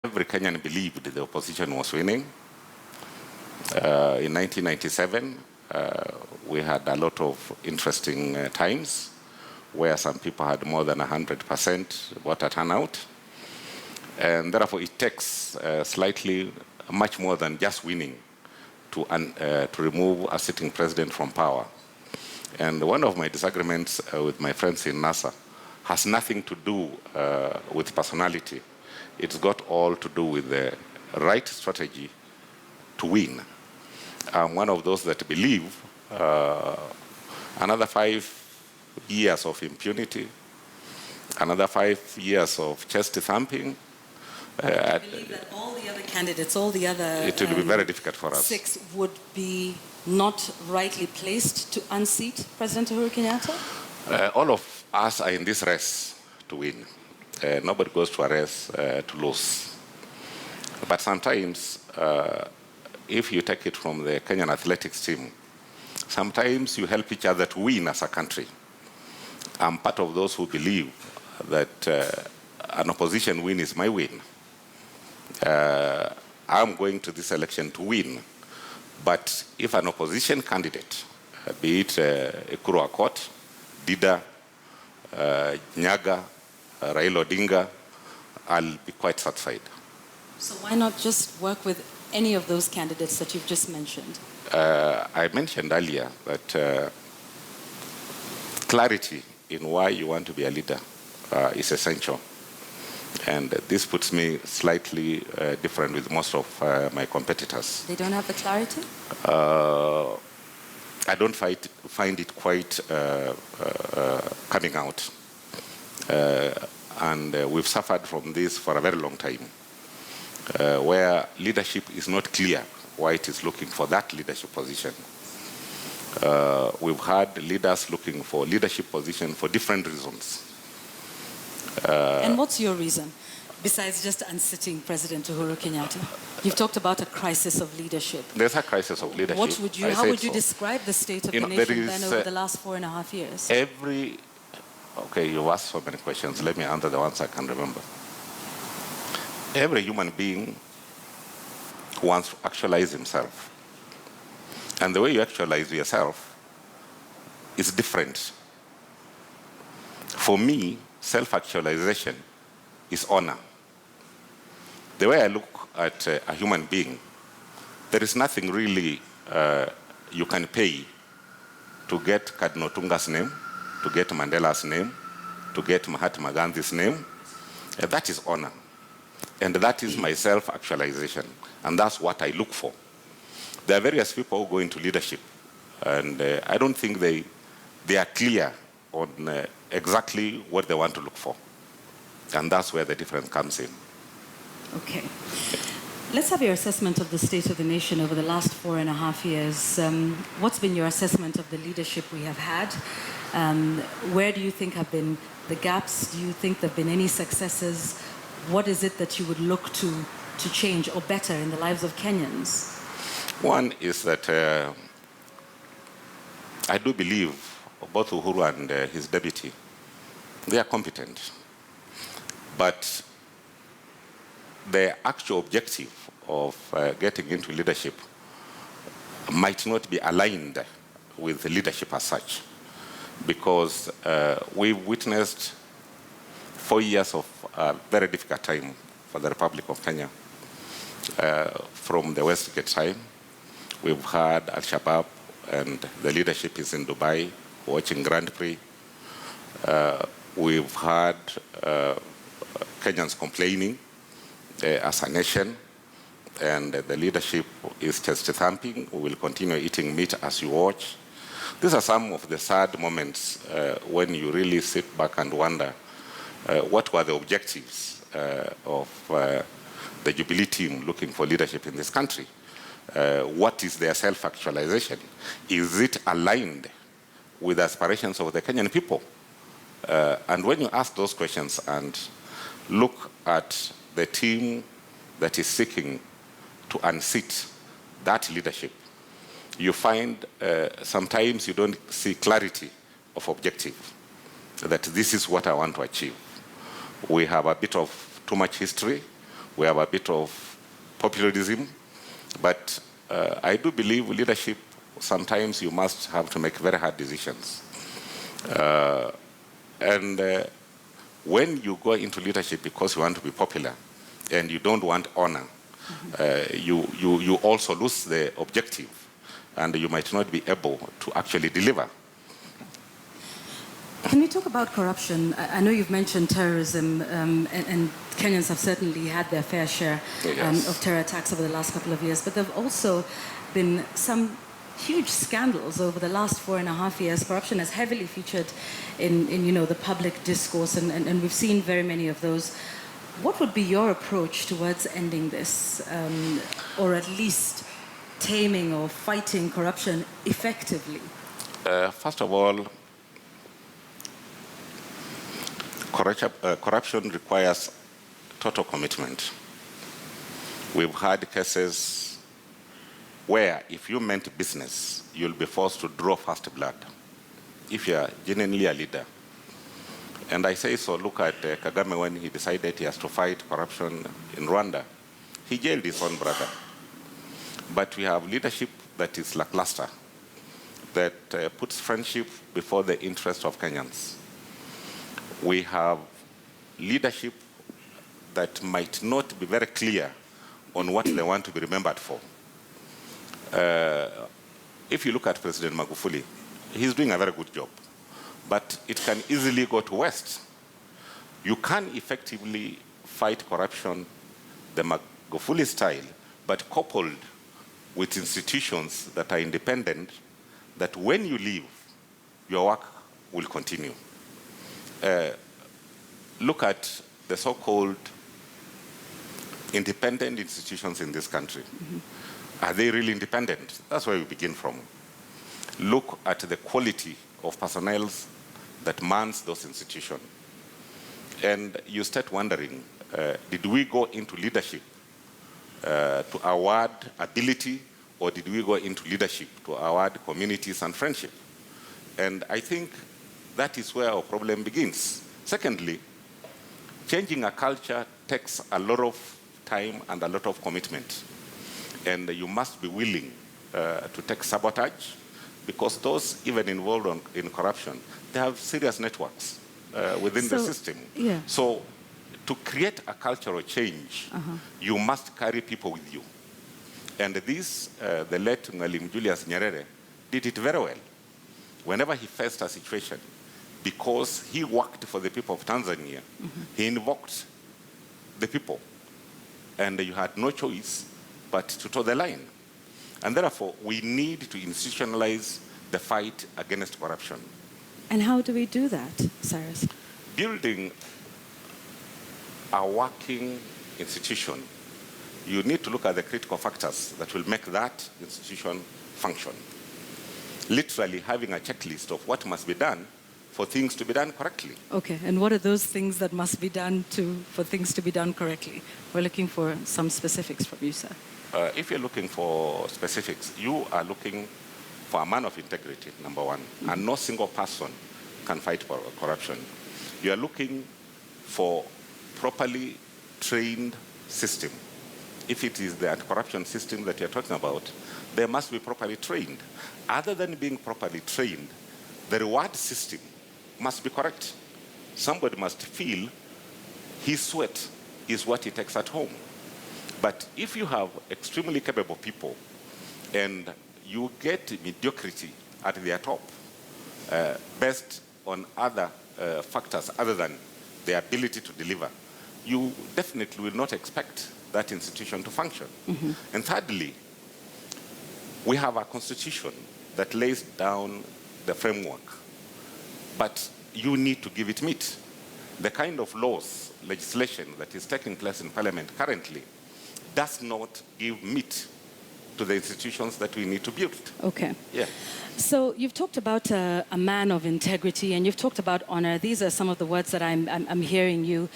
Every Kenyan believed the opposition was winning. In 1997, we had a lot of interesting times where some people had more than 100% voter turnout. And therefore, it takes slightly much more than just winning to remove a sitting president from power. And one of my disagreements with my friends in NASA has nothing to do with personality. It's got all to do with the right strategy to win. I'm one of those that believe another 5 years of impunity, another 5 years of chest thumping. I believe that all the other candidates, all the other it will be very difficult for us. 6 would be not rightly placed to unseat President Uhuru Kenyatta? All of us are in this race to win. Nobody goes to a race to lose. But sometimes, if you take it from the Kenyan athletics team, sometimes you help each other to win as a country. I'm part of those who believe that an opposition win is my win. I'm going to this election to win. But if an opposition candidate, be it Ekuru Aukot, Dida, Nyaga, Raila Odinga, I'll be quite satisfied. So why not just work with any of those candidates that you've just mentioned? I mentioned earlier that clarity in why you want to be a leader is essential. And this puts me slightly different with most of my competitors. They don't have the clarity? I don't find it quite coming out. And we've suffered from this for a very long time, where leadership is not clear why it is looking for that leadership position. We've had leaders looking for leadership position for different reasons. And what's your reason, besides just unsitting President Uhuru Kenyatta? You've talked about a crisis of leadership. There's a crisis of leadership. How would you describe the state of the nation then over the last 4.5 years? Okay, you asked so many questions. Let me answer the ones I can remember. Every human being wants to actualize himself. And the way you actualize yourself is different. For me, self-actualization is honor. The way I look at a human being, there is nothing really you can pay to get Cardinal Tunga's name, to get Mandela's name, to get Mahatma Gandhi's name. That is honor. And that is my self-actualization. And that's what I look for. There are various people who go into leadership, and I don't think they are clear on exactly what they want to look for. And that's where the difference comes in. Okay. Let's have your assessment of the state of the nation over the last 4.5 years. What's been your assessment of the leadership we have had? Where do you think have been the gaps? Do you think there have been any successes? What is it that you would look to change or better in the lives of Kenyans? One is that I do believe both Uhuru and his deputy, they are competent. But the actual objective of getting into leadership might not be aligned with the leadership as such, because we've witnessed 4 years of a very difficult time for the Republic of Kenya. From the Westgate time, we've had Al-Shabaab, and the leadership is in Dubai watching Grand Prix. We've had Kenyans complaining as a nation, and the leadership is chest thumping. We will continue eating meat as you watch. These are some of the sad moments when you really sit back and wonder what were the objectives of the Jubilee team looking for leadership in this country. What is their self-actualization? Is it aligned with the aspirations of the Kenyan people? And when you ask those questions and look at the team that is seeking to unseat that leadership, you find sometimes you don't see clarity of objective, that this is what I want to achieve. We have a bit of too much history. We have a bit of populism, but I do believe leadership, sometimes you must have to make very hard decisions. When you go into leadership because you want to be popular and you don't want honor, you also lose the objective, and you might not be able to actually deliver. Can we talk about corruption? I know you've mentioned terrorism, and Kenyans have certainly had their fair share of terror attacks over the last couple of years, but there have also been some huge scandals over the last 4.5 years. Corruption has heavily featured in the public discourse, and we've seen very many of those. What would be your approach towards ending this, or at least taming or fighting corruption effectively? First of all, corruption requires total commitment. We've had cases where if you meant business, you'll be forced to draw first blood if you're genuinely a leader. And I say so, look at Kagame when he decided he has to fight corruption in Rwanda. He jailed his own brother. But we have leadership that is lackluster, that puts friendship before the interest of Kenyans. We have leadership that might not be very clear on what they want to be remembered for. If you look at President Magufuli, he's doing a very good job, but it can easily go to waste. You can effectively fight corruption the Magufuli style, but coupled with institutions that are independent, that when you leave, your work will continue. Look at the so-called independent institutions in this country. Are they really independent? That's where we begin from. Look at the quality of personnel that mans those institutions. And you start wondering, did we go into leadership to award ability, or did we go into leadership to award communities and friendship? And I think that is where our problem begins. Secondly, changing a culture takes a lot of time and a lot of commitment. And you must be willing to take sabotage, because those even involved in corruption, they have serious networks within the system. Yeah. So to create a cultural change, you must carry people with you. And this, the late Mwalimu Julius Nyerere did it very well. Whenever he faced a situation, because he worked for the people of Tanzania, he invoked the people. And you had no choice but to toe the line. And therefore, we need to institutionalize the fight against corruption. And how do we do that, Cyrus? Building a working institution, you need to look at the critical factors that will make that institution function. Literally having a checklist of what must be done for things to be done correctly. Okay, and what are those things that must be done for things to be done correctly? We're looking for some specifics from you, sir. If you're looking for specifics, you are looking for a man of integrity, number one, and no single person can fight for corruption. You are looking for properly trained system. If it is the anti-corruption system that you're talking about, they must be properly trained. Other than being properly trained, the reward system must be correct. Somebody must feel his sweat is what he takes at home. But if you have extremely capable people and you get mediocrity at their top, based on other factors other than their ability to deliver, you definitely will not expect that institution to function. And thirdly, we have a constitution that lays down the framework, but you need to give it meat. The kind of laws, legislation that is taking place in Parliament currently does not give meat to the institutions that we need to build. Okay. Yeah. So you've talked about a man of integrity, and you've talked about honor. These are some of the words that I'm hearing you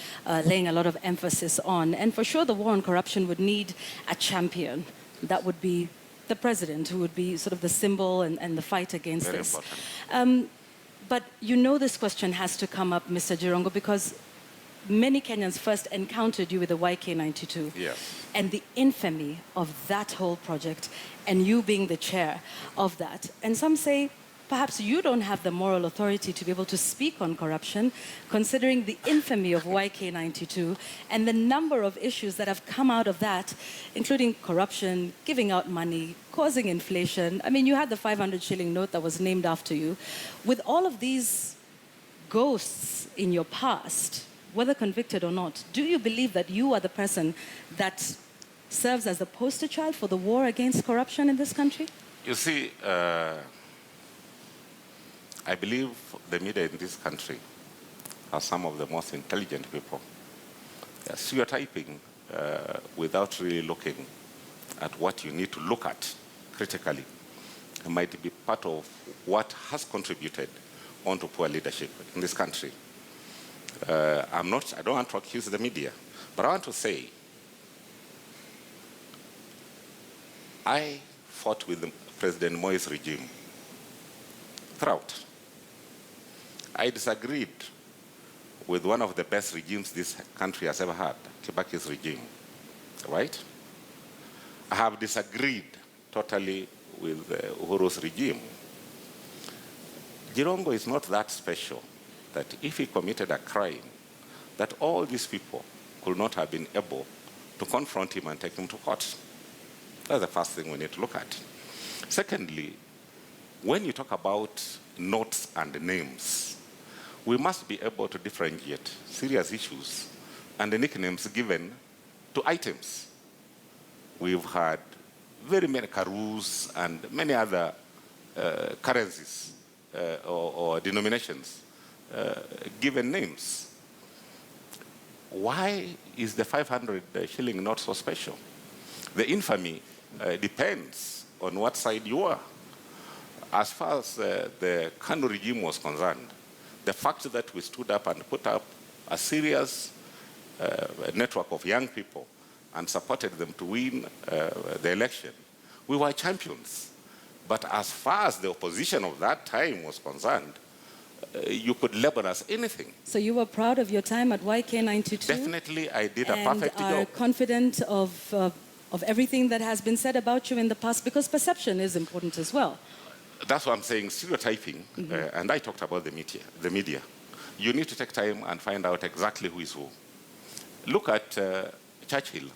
laying a lot of emphasis on. And for sure, the war on corruption would need a champion. That would be the president, who would be sort of the symbol and the fight against Very this. But you know this question has to come up, Mr. Jirongo, because many Kenyans first encountered you with the YK92. Yes. And the infamy of that whole project, and you being the chair of that. And some say, perhaps you don't have the moral authority to be able to speak on corruption, considering the infamy of YK92 and the number of issues that have come out of that, including corruption, giving out money, causing inflation. I mean, you had the 500 shilling note that was named after you. With all of these ghosts in your past, whether convicted or not, do you believe that you are the person that serves as the poster child for the war against corruption in this country? You see, I believe the media in this country are some of the most intelligent people. Stereotyping without really looking at what you need to look at critically might be part of what has contributed onto poor leadership in this country. I don't want to accuse the media, but I want to say, I fought with President Moi's regime throughout. I disagreed with one of the best regimes this country has ever had, Kibaki's regime, right? I have disagreed totally with Uhuru's regime. Jirongo is not that special that if he committed a crime, that all these people could not have been able to confront him and take him to court. That's the first thing we need to look at. Secondly, when you talk about notes and names, we must be able to differentiate serious issues and the nicknames given to items. We've had very many karoos and many other currencies or denominations given names. Why is the 500 shilling not so special? The infamy depends on what side you are. As far as the Kanu regime was concerned, the fact that we stood up and put up a serious network of young people and supported them to win the election, we were champions. But as far as the opposition of that time was concerned, you could label us anything. So you were proud of your time at YK92? Definitely, I did a perfect job. And are confident of everything that has been said about you in the past? Because perception is important as well. That's what I'm saying, stereotyping, and I talked about the media. You need to take time and find out exactly who is who. Look at Churchill.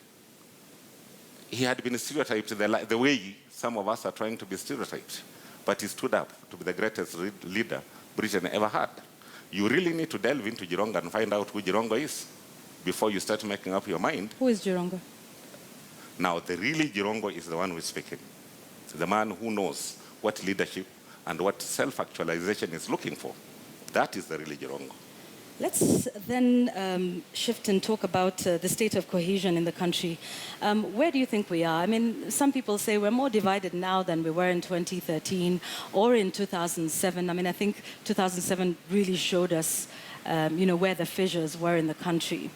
He had been stereotyped the way some of us are trying to be stereotyped, but he stood up to be the greatest leader Britain ever had. You really need to delve into Jirongo and find out who Jirongo is before you start making up your mind. Who is Jirongo? Now, the really Jirongo is the one who is speaking, the man who knows what leadership and what self-actualization is looking for. That is the really Jirongo. Let's then shift and talk about the state of cohesion in the country. Where do you think we are? I mean, some people say we're more divided now than we were in 2013 or in 2007. I mean, I think 2007 really showed us, where the fissures were in the country.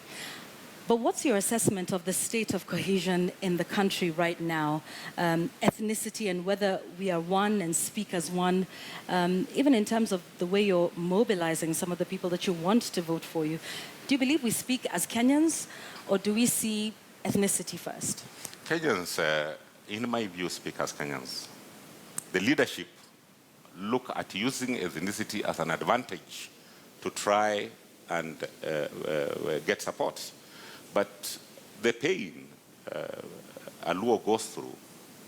But what's your assessment of the state of cohesion in the country right now? Ethnicity and whether we are one and speak as one, even in terms of the way you're mobilizing some of the people that you want to vote for you. Do you believe we speak as Kenyans, or do we see ethnicity first? Kenyans, in my view, speak as Kenyans. The leadership look at using ethnicity as an advantage to try and get support. But the pain a Luo goes through,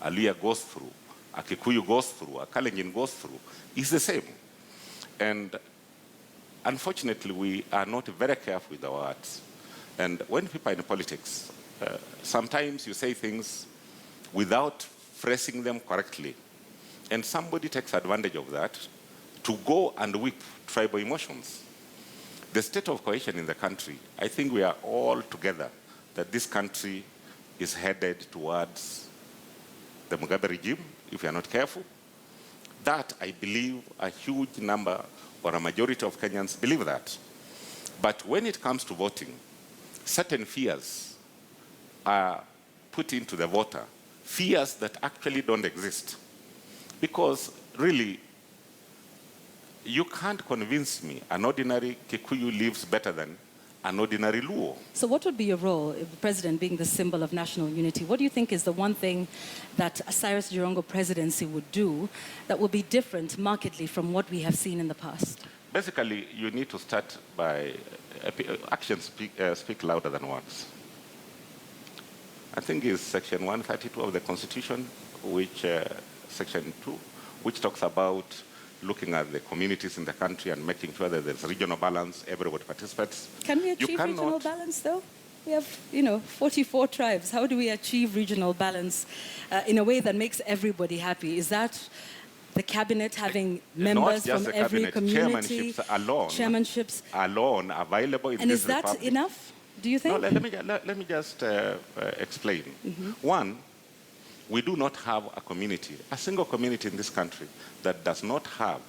a Luhya goes through, a Kikuyu goes through, a Kalenjin goes through, is the same. And unfortunately, we are not very careful with our words. And when people are in politics, sometimes you say things without phrasing them correctly. And somebody takes advantage of that to go and whip tribal emotions. The state of cohesion in the country, I think we are all together that this country is headed towards the Mugabe regime, if we are not careful. That, I believe, a huge number or a majority of Kenyans believe that. But when it comes to voting, certain fears are put into the voter, fears that actually don't exist. Because really, you can't convince me an ordinary Kikuyu lives better than an ordinary Luo. So what would be your role, if the president being the symbol of national unity? What do you think is the one thing that a Cyrus Jirongo presidency would do that will be different markedly from what we have seen in the past? Basically, you need to start by actions speak louder than words. I think it's section 132 of the Constitution, which section 2, which talks about looking at the communities in the country and making sure that there's regional balance, everybody participates. Can we achieve regional balance, though? We have, 44 tribes. How do we achieve regional balance in a way that makes everybody happy? Is that the cabinet having members from every community? Chairmanships alone available in and this is that republic. Enough, do you think? No, let me just explain. One, we do not have a community, a single community in this country that does not have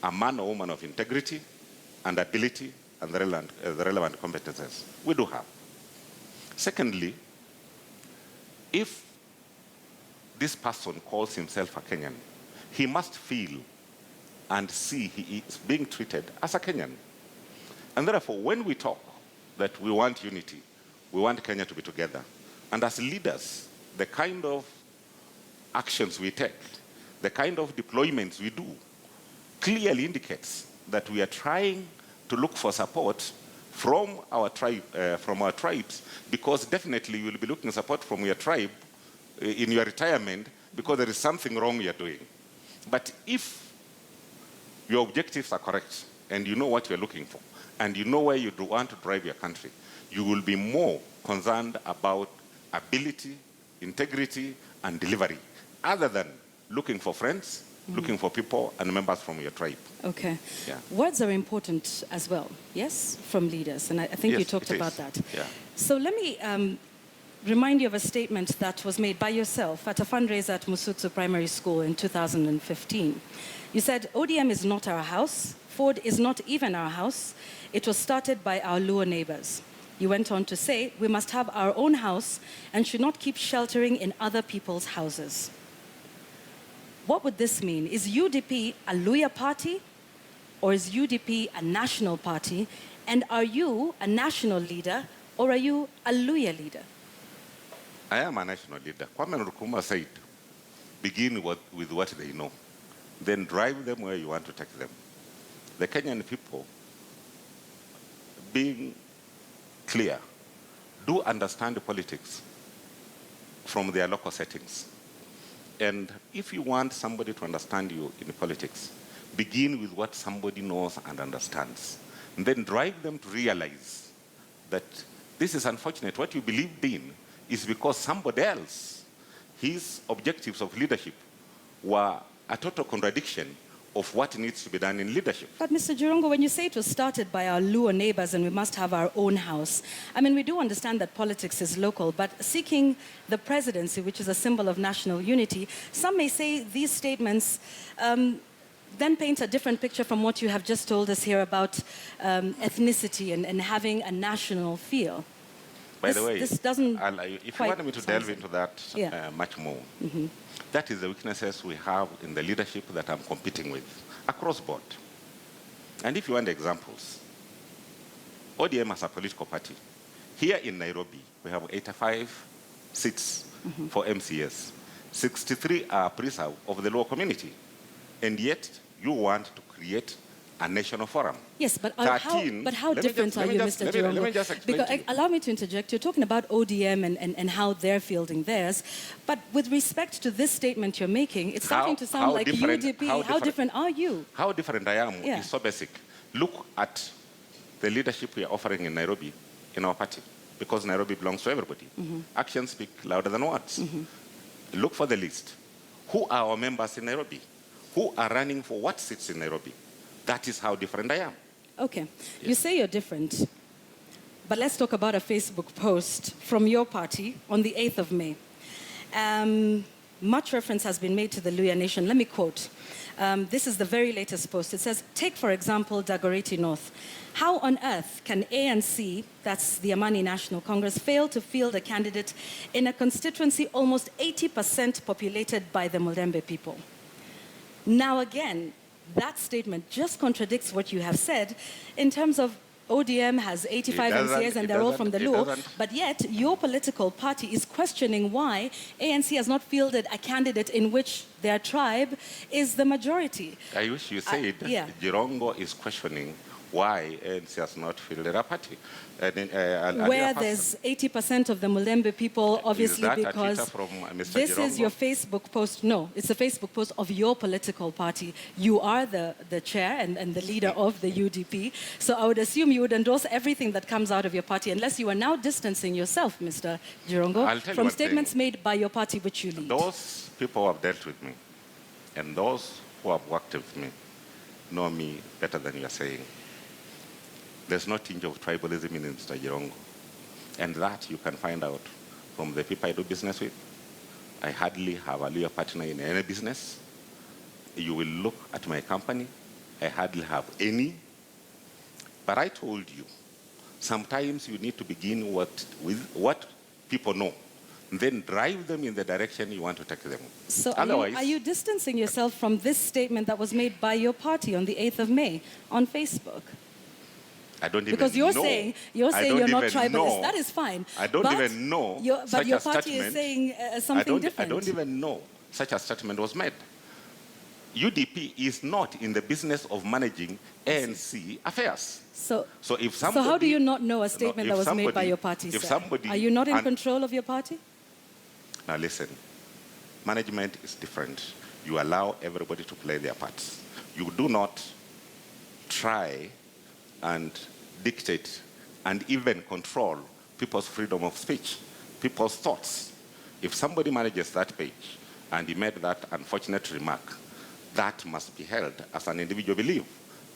a man or woman of integrity and ability and the relevant competences. We do have. Secondly, if this person calls himself a Kenyan, he must feel and see he is being treated as a Kenyan. And therefore, when we talk that we want unity, we want Kenya to be together, and as leaders, the kind of actions we take, the kind of deployments we do, clearly indicates that we are trying to look for support from our tribes, because definitely you will be looking for support from your tribe in your retirement because there is something wrong you're doing. But if your objectives are correct and you know what you're looking for and you know where you want to drive your country, you will be more concerned about ability, integrity, and delivery, other than looking for friends, looking for people and members from your tribe. Okay. Yeah. Words are important as well, yes, from leaders, and I think you talked about that. Yeah. So let me remind you of a statement that was made by yourself at a fundraiser at Musutsu Primary School in 2015. You said, ODM is not our house, Ford is not even our house, it was started by our Luo neighbors. You went on to say, we must have our own house and should not keep sheltering in other people's houses. What would this mean? Is UDP a Luya party or is UDP a national party? And are you a national leader or are you a Luya leader? I am a national leader. Kwame Nkrumah said, begin with what they know, then drive them where you want to take them. The Kenyan people, being clear, do understand politics from their local settings. And if you want somebody to understand you in politics, begin with what somebody knows and understands. And then drive them to realize that this is unfortunate. What you believed in is because somebody else, his objectives of leadership were a total contradiction of what needs to be done in leadership. But Mr. Jirongo, when you say it was started by our Luo neighbors and we must have our own house, I mean, we do understand that politics is local, but seeking the presidency, which is a symbol of national unity, some may say these statements then paint a different picture from what you have just told us here about ethnicity and having a national feel. By the way, this doesn't if you want me to delve into that much more, that is the weaknesses we have in the leadership that I'm competing with across board. And if you want examples, ODM as a political party, here in Nairobi, we have 85 seats for MCS. 63 are preserved of the lower community. And yet, you want to create a national forum. Yes, but how different are you, Mr. Jirongo? Let me just explain to you. Allow me to interject. You're talking about ODM and how they're fielding theirs. But with respect to this statement you're making, it's starting to sound like UDP. How different are you? How different I am is so basic. Look at the leadership we are offering in Nairobi, in our party, because Nairobi belongs to everybody. Actions speak louder than words. Look for the list. Who are our members in Nairobi? Who are running for what seats in Nairobi? That is how different I am. Okay. Yes. You say you're different, but let's talk about a Facebook post from your party on the 8th of May. Much reference has been made to the Luya Nation. Let me quote. This is the very latest post. It says, take, for example, Dagoretti North. How on earth can ANC, that's the Imani National Congress, fail to field a candidate in a constituency almost 80% populated by the Mulembe people? Now again, that statement just contradicts what you have said in terms of ODM has 85 MCAs and they're all from the Luo, but yet your political party is questioning why ANC has not fielded a candidate in which their tribe is the majority. I wish you said Jirongo is questioning why ANC has not fielded a party. Where there's 80% of the Mulembe people, obviously, because from Mr. this Jirongo? is your Facebook post. No, it's a Facebook post of your political party. You are the chair and the leader of the UDP. So I would assume you would endorse everything that comes out of your party, unless you are now distancing yourself, Mr. Jirongo, from statements made by your party which you lead. Those people who have dealt with me and those who have worked with me know me better than you are saying. There's no tinge of tribalism in Mr. Jirongo. And that you can find out from the people I do business with. I hardly have a Luo partner in any business. You will look at my company. I hardly have any. But I told you, sometimes you need to begin with what people know, then drive them in the direction you want to take them. So are you distancing yourself from this statement that was made by your party on the 8th of May on Facebook? I don't even because you're know. saying you're not tribalist. Know. That is fine. I don't even know. But your party is saying something different. I don't even know such a statement was made. UDP is not in the business of managing ANC affairs. So how do you not know a statement that was made by your party, sir? Are you not in control of your party? Now listen, management is different. You allow everybody to play their parts. You do not try and dictate and even control people's freedom of speech, people's thoughts. If somebody manages that page and he made that unfortunate remark, that must be held as an individual belief,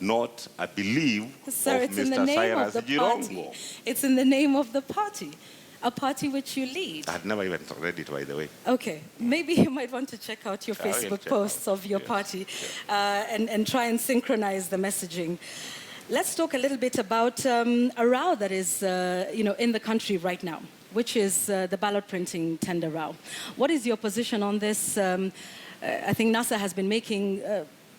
not a belief of Mr. Cyrus Jirongo. It's in the name of the party, a party which you lead. I've never even read it, by the way. Okay, maybe you might want to check out your Facebook posts of your party and try and synchronize the messaging. Let's talk a little bit about a row that is in the country right now, which is the ballot printing tender row. What is your position on this? I think NASA has been making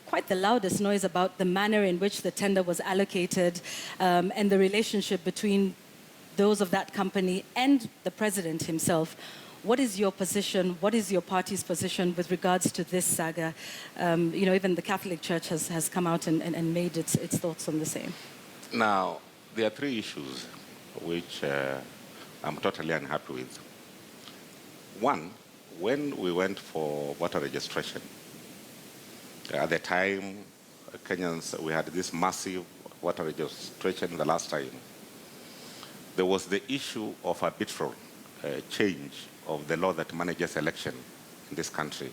quite the loudest noise about the manner in which the tender was allocated and the relationship between those of that company and the president himself. What is your position? What is your party's position with regards to this saga? Even the Catholic Church has come out and made its thoughts on the same. Now, there are three issues which I'm totally unhappy with. One, when we went for voter registration, at the time, Kenyans, we had this massive voter registration the last time. There was the issue of arbitral change of the law that manages election in this country.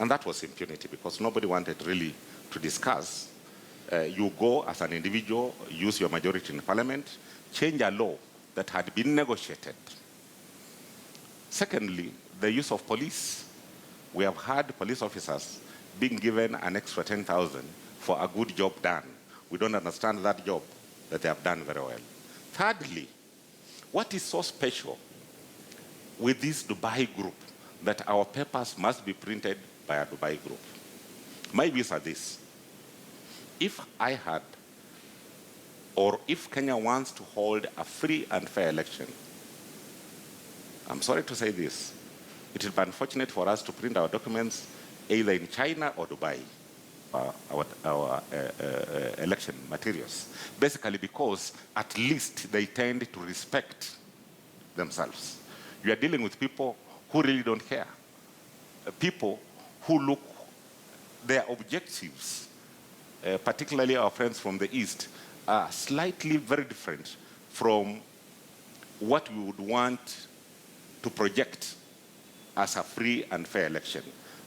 And that was impunity because nobody wanted really to discuss. You go as an individual, use your majority in parliament, change a law that had been negotiated. Secondly, the use of police. We have had police officers being given an extra 10,000 for a good job done. We don't understand that job that they have done very well. Thirdly, what is so special with this Dubai group that our papers must be printed by a Dubai group? My views are this. If I had, or if Kenya wants to hold a free and fair election, I'm sorry to say this, it will be unfortunate for us to print our documents either in China or Dubai, our election materials, basically because at least they tend to respect themselves. You are dealing with people who really don't care, people who look, their objectives, particularly our friends from the East, are slightly very different from what we would want to project as a free and fair election.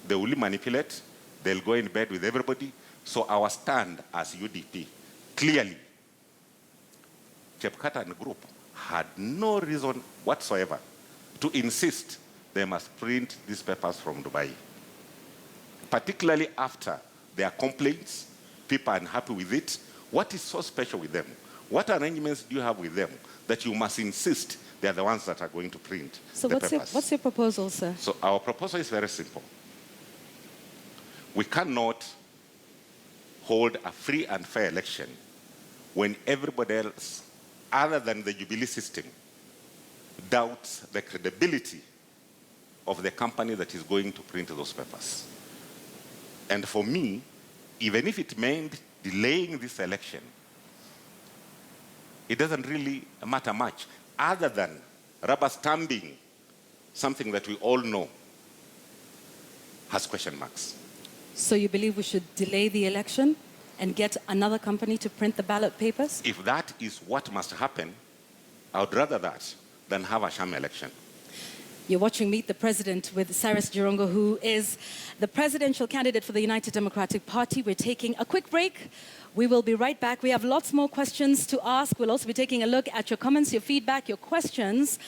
They will manipulate, they'll go in bed with everybody. So our stand as UDP, clearly, Chepkata and group had no reason whatsoever to insist they must print these papers from Dubai. Particularly after their complaints, people are unhappy with it. What is so special with them? What arrangements do you have with them that you must insist they are the ones that are going to print the papers? What's your proposal, sir? So our proposal is very simple. We cannot hold a free and fair election when everybody else, other than the Jubilee system, doubts the credibility of the company that is going to print those papers. And for me, even if it meant delaying this election, it doesn't really matter much, other than rubber stamping something that we all know has question marks. So you believe we should delay the election and get another company to print the ballot papers? If that is what must happen, I would rather that than have a sham election. You're watching Meet the President with Cyrus Jirongo, who is the presidential candidate for the United Democratic Party. We're taking a quick break. We will be right back. We have lots more questions to ask. We'll also be taking a look at your comments, your feedback, your questions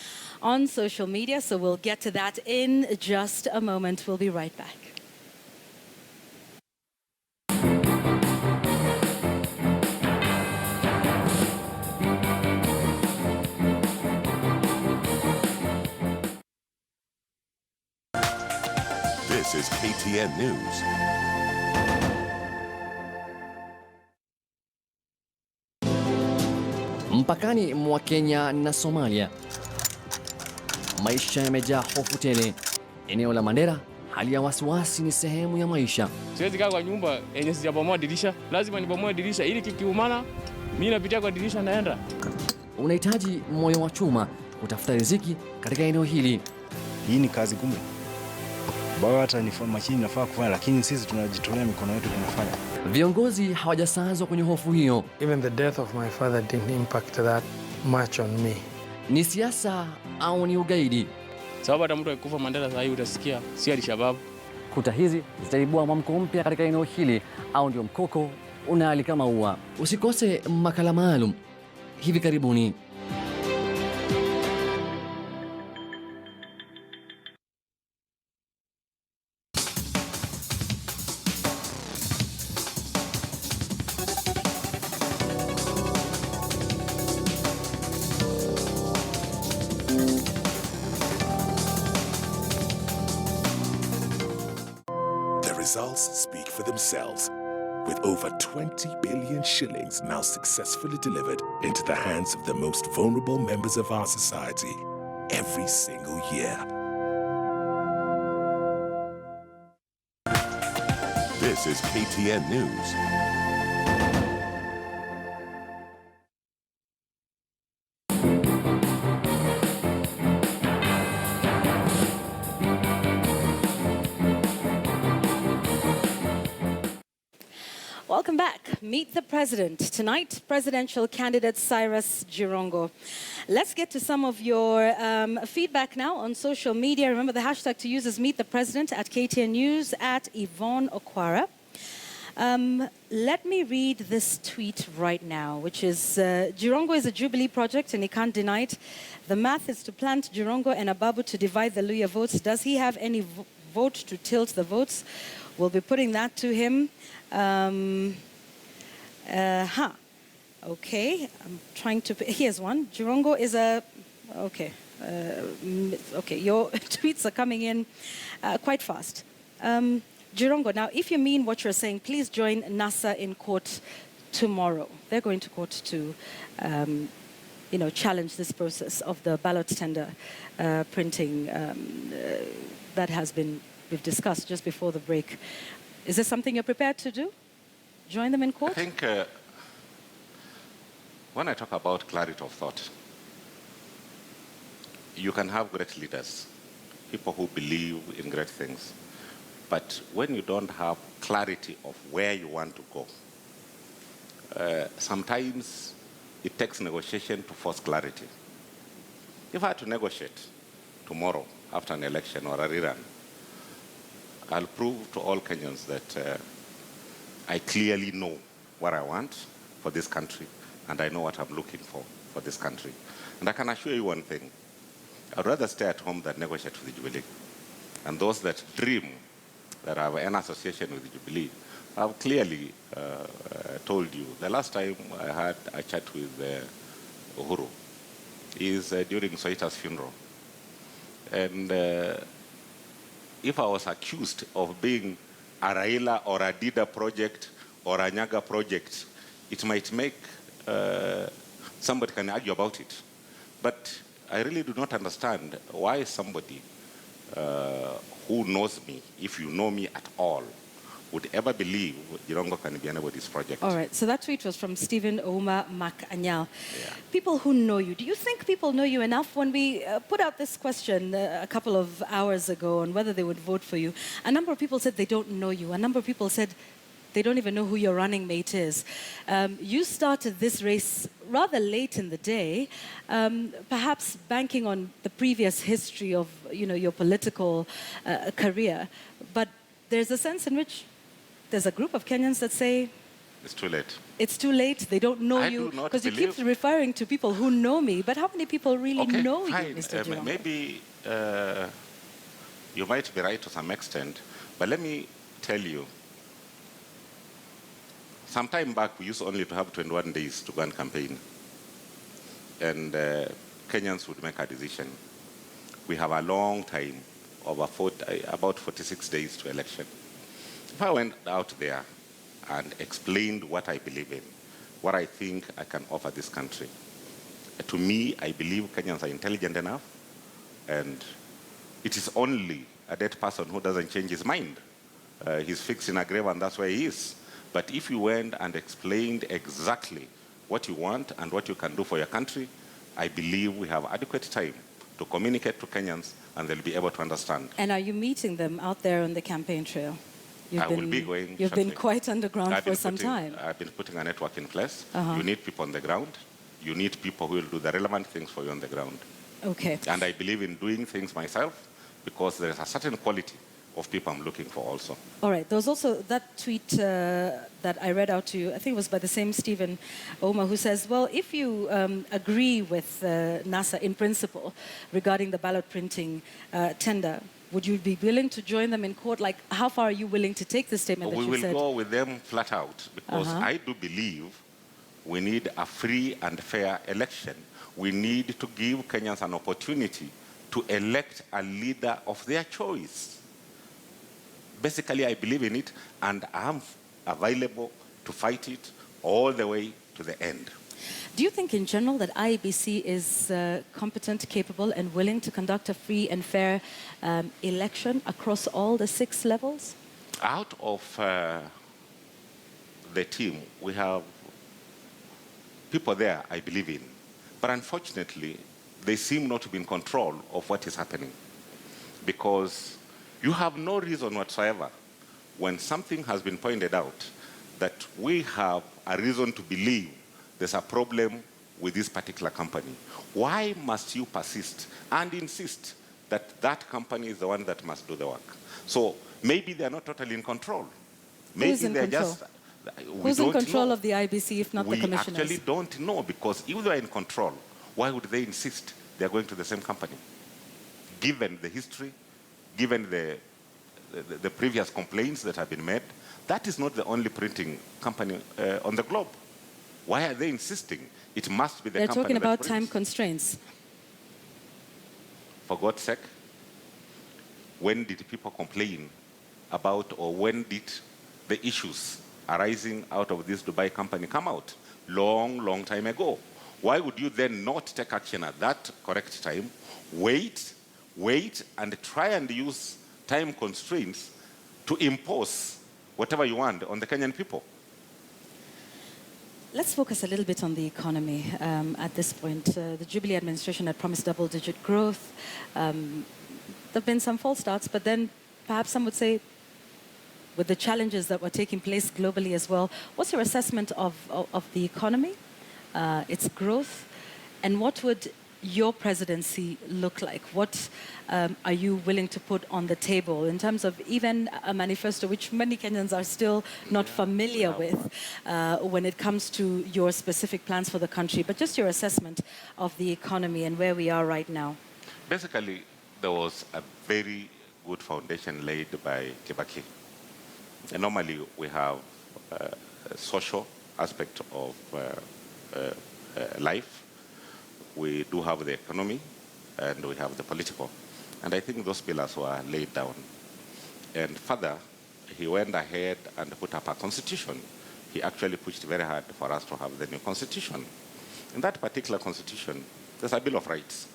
on social media. So we'll get to that in just a moment. We'll be right back. This is KTN News. Mpakani mwa Kenya na Somalia, maisha yamejaa hofu tele. Eneo la Mandera, hali ya wasiwasi ni sehemu ya maisha. Siwezi kaa kwa nyumba yenye sijabomoa dirisha, lazima nibomoe dirisha ili kikiumana mimi napitia kwa dirisha naenda. Unahitaji moyo wa chuma kutafuta riziki katika eneo hili. Hii ni kazi ngumu. Bado hata ni machini nafaa kufanya, lakini sisi tunajitolea mikono yetu tunafanya. Viongozi hawajasazwa kwenye hofu hiyo. Even the death of my father didn't impact that much on me. Ni siasa au ni ugaidi? Sababu hata mtu akikufa Mandela sasa hivi utasikia si Al-Shabaab. Kuta hizi zitaibua mwamko mpya katika eneo hili au ndio mkoko unaalika maua? Usikose makala maalum hivi karibuni. Results speak for themselves, with over 20 billion shillings now successfully delivered into the hands of the most vulnerable members of our society every single year. This is KTN News. Welcome back. Meet the President. Tonight, presidential candidate Cyrus Jirongo. Let's get to some of your feedback now on social media. Remember, the hashtag to use is Meet the President at KTN News, at Yvonne Okwara. Let me read this tweet right now, which is, Jirongo is a Jubilee project and he can't deny it. The math is to plant Jirongo and Ababu to divide the Luya votes. Does he have any vote to tilt the votes? We'll be putting that to him. Okay, I'm trying to, here's one. Jirongo is a, okay. Okay, your tweets are coming in quite fast. Jirongo, now if you mean what you're saying, please join NASA in court tomorrow. They're going to court to, challenge this process of the ballot tender printing that has been, we've discussed just before the break. Is this something you're prepared to do? Join them in court? I think when I talk about clarity of thought, you can have great leaders, people who believe in great things. But when you don't have clarity of where you want to go, sometimes it takes negotiation to force clarity. If I had to negotiate tomorrow after an election or a rerun, I'll prove to all Kenyans that I clearly know what I want for this country, and I know what I'm looking for this country. And I can assure you one thing, I'd rather stay at home than negotiate with the Jubilee. And those that dream that I have an association with the Jubilee, I've clearly told you. The last time I had a chat with Uhuru is during Soita's funeral. And if I was accused of being a Raila or a Dida project or a Nyaga project, it might make somebody can argue about it. But I really do not understand why somebody who knows me, if you know me at all, would ever believe Jirongo can be anybody's project. All right, so that tweet was from Stephen Ouma Makanyal. Yeah. People who know you, do you think people know you enough? When we put out this question a couple of hours ago on whether they would vote for you, a number of people said they don't know you. A number of people said they don't even know who your running mate is. You started this race rather late in the day, perhaps banking on the previous history of your political career. But there's a sense in which there's a group of Kenyans that say it's too late. It's too late. They don't know I you do not because you keep believe- referring to people who know me. But how many people really Okay, know fine. you, Mr. Jirongo? Maybe you might be right to some extent, but let me tell you. Some time back, we used only to have 21 days to go and campaign. And Kenyans would make a decision. We have a long time, about 46 days to election. If I went out there and explained what I believe in, what I think I can offer this country, to me, I believe Kenyans are intelligent enough, and it is only a dead person who doesn't change his mind. He's fixed in a grave, and that's where he is. But if you went and explained exactly what you want and what you can do for your country, I believe we have adequate time to communicate to Kenyans, and they'll be able to understand. And are you meeting them out there on the campaign trail? I will be going You've shortly. been quite underground for some time. I've been putting a network in place. Uh-huh. You need people on the ground. You need people who will do the relevant things for you on the ground. Okay. And I believe in doing things myself because there is a certain quality of people I'm looking for also. All right. There was also that tweet that I read out to you. I think it was by the same Stephen Oma, who says, well, if you agree with NASA in principle regarding the ballot printing tender, would you be willing to join them in court? Like, how far are you willing to take the statement that We you will said? go with them flat out because I do believe we need a free and fair election. We need to give Kenyans an opportunity to elect a leader of their choice. Basically, I believe in it, and I'm available to fight it all the way to the end. Do you think in general that IEBC is competent, capable, and willing to conduct a free and fair election across all the 6 levels? Out of the team, we have people there I believe in. But unfortunately, they seem not to be in control of what is happening. Because you have no reason whatsoever when something has been pointed out that we have a reason to believe there's a problem with this particular company. Why must you persist and insist that that company is the one that must do the work? So maybe they're not totally in control. Maybe Who's in they're control? just... Who's in control of the IBC if not the We commissioners? actually don't know, because if they're in control, why would they insist they're going to the same company? Given the history, given the previous complaints that have been made, that is not the only printing company on the globe. Why are they insisting it must be the They're company talking that about prints? time constraints. For God's sake, when did people complain about, or when did the issues arising out of this Dubai company come out? Long time ago. Why would you then not take action at that correct time, wait, and try and use time constraints to impose whatever you want on the Kenyan people? Let's focus a little bit on the economy at this point. The Jubilee administration had promised double-digit growth. There have been some false starts, but then perhaps some would say, with the challenges that were taking place globally as well, what's your assessment of the economy, its growth, and what would your presidency look like? What are you willing to put on the table in terms of even a manifesto, which many Kenyans are still not familiar with when it comes to your specific plans for the country, but just your assessment of the economy and where we are right now? Basically, there was a very good foundation laid by Kibaki. And normally, we have a social aspect of life. We do have the economy, and we have the political. And I think those pillars were laid down. And further, he went ahead and put up a constitution. He he actually pushed very hard for us to have the new constitution. In that particular constitution, there's a Bill of Rights.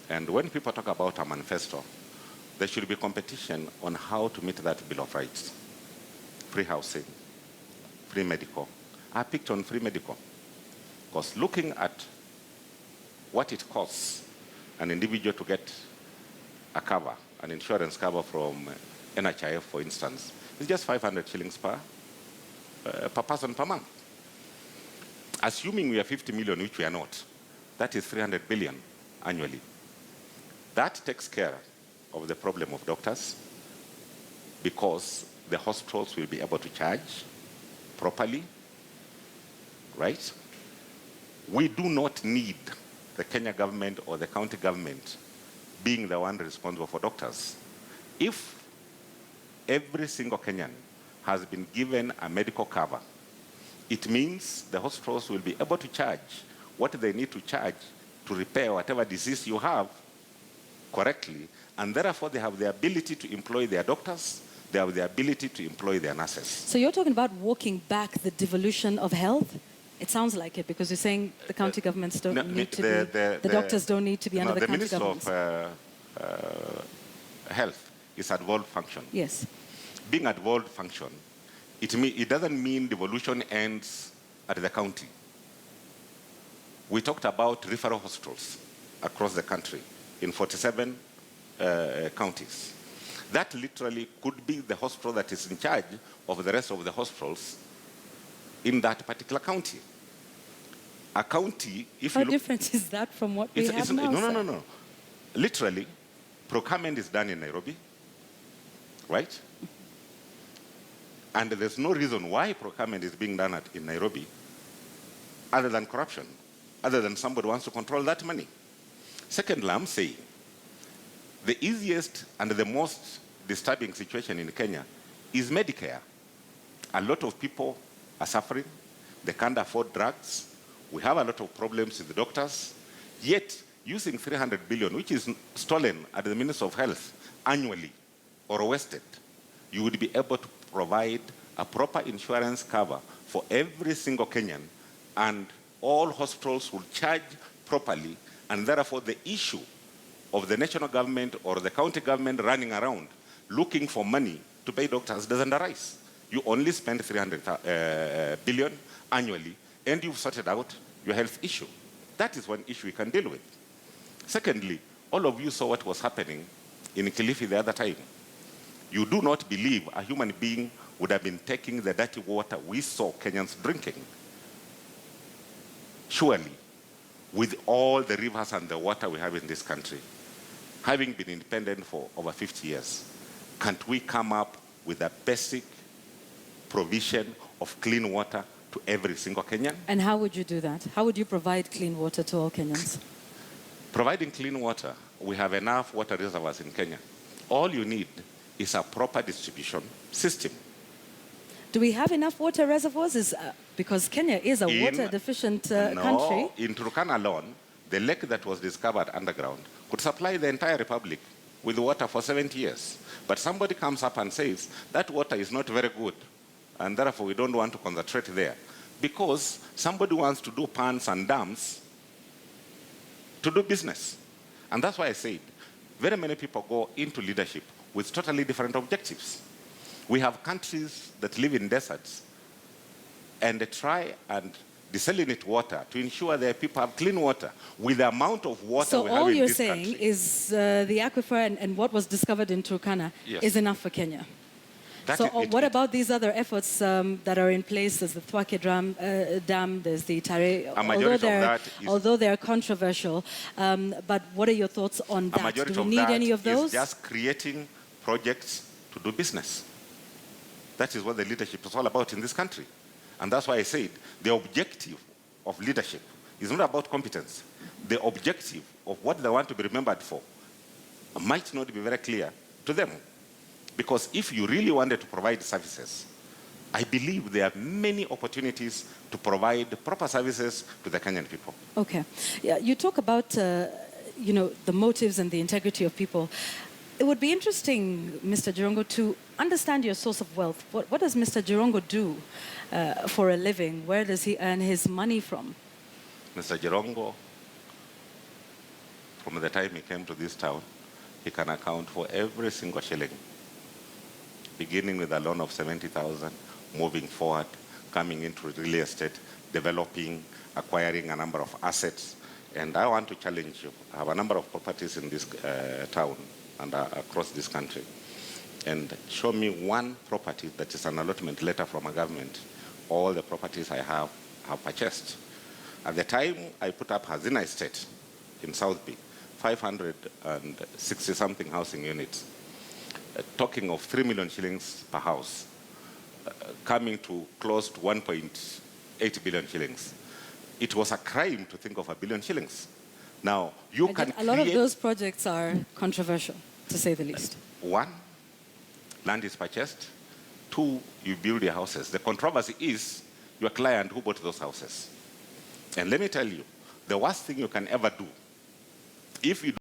And when people talk about a manifesto, there should be competition on how to meet that Bill of Rights. Free housing, free medical. I picked on free medical because looking at what it costs an individual to get a cover, an insurance cover from NHIF, for instance, it's just 500 shillings per person per month. Assuming we are 50 million, which we are not, that is 300 billion annually. That takes care of the problem of doctors because the hospitals will be able to charge properly, right? We do not need the Kenya government or the county government being the one responsible for doctors. If every single Kenyan has been given a medical cover, it means the hospitals will be able to charge what they need to charge to repair whatever disease you have correctly, and therefore they have the ability to employ their doctors, they have the ability to employ their nurses. So you're talking about walking back the devolution of health? It sounds like it because you're saying the county governments don't need to be, the doctors don't need to be under the county governments. The Minister of Health is at devolved function. Yes. Being at devolved function, it doesn't mean devolution ends at the county. We talked about referral hospitals across the country in 47 counties. That literally could be the hospital that is in charge of the rest of the hospitals in that particular county. A county, if How you look... How different is that from what we have now? No. Literally, procurement is done in Nairobi, right? And there's no reason why procurement is being done in Nairobi other than corruption, other than somebody wants to control that money. Secondly, I'm saying the easiest and the most disturbing situation in Kenya is Medicare. A lot of people are suffering. They can't afford drugs. We have a lot of problems with the doctors. Yet, using 300 billion, which is stolen at the Ministry of Health annually or wasted, you would be able to provide a proper insurance cover for every single Kenyan, and all hospitals will charge properly, and therefore the issue of the national government or the county government running around looking for money to pay doctors doesn't arise. You only spend 300 billion annually, and you've sorted out your health issue. That is one issue we can deal with. Secondly, all of you saw what was happening in Kilifi the other time. You do not believe a human being would have been taking the dirty water we saw Kenyans drinking. Surely, with all the rivers and the water we have in this country, having been independent for over 50 years, can't we come up with a basic provision of clean water to every single Kenyan? And how would you do that? How would you provide clean water to all Kenyans? Providing clean water, we have enough water reservoirs in Kenya. All you need is a proper distribution system. Do we have enough water reservoirs? Because Kenya is a water-deficient country. In Turkana alone, the lake that was discovered underground could supply the entire republic with water for 70 years. But somebody comes up and says, that water is not very good, and therefore we don't want to concentrate there. Because somebody wants to do ponds and dams to do business. And that's why I said, very many people go into leadership with totally different objectives. We have countries that live in deserts and they try and desalinate water to ensure their people have clean water with the amount of water we have in this country. So all you're saying is the aquifer and what was discovered in Turkana is enough for Kenya? So what about these other efforts that are in place? There's the Thwake Dam, there's the Tare, although they're controversial. But what are your thoughts on that? Do we need any of those? It's just creating projects to do business. That is what the leadership is all about in this country. And that's why I said the objective of leadership is not about competence. The objective of what they want to be remembered for might not be very clear to them. Because if you really wanted to provide services, I believe there are many opportunities to provide proper services to the Kenyan people. Okay. Yeah, you talk about, the motives and the integrity of people. It would be interesting, Mr. Jirongo, to understand your source of wealth. What does Mr. Jirongo do for a living? Where does he earn his money from? Mr. Jirongo, from the time he came to this town, he can account for every single shilling, beginning with a loan of 70,000, moving forward, coming into real estate, developing, acquiring a number of assets. And I want to challenge you. I have a number of properties in this town and across this country. And show me one property that is an allotment letter from a government. All the properties I have purchased. At the time I put up Hazina Estate in South Bay, 560-something housing units, talking of 3 million shillings per house, coming to close to 1.8 billion shillings. It was a crime to think of 1 billion shillings. Now, you can a lot of those projects are controversial, to say the least. One, land is purchased. Two, you build your houses. The controversy is your client who bought those houses. And let me tell you, the worst thing you can ever do, if you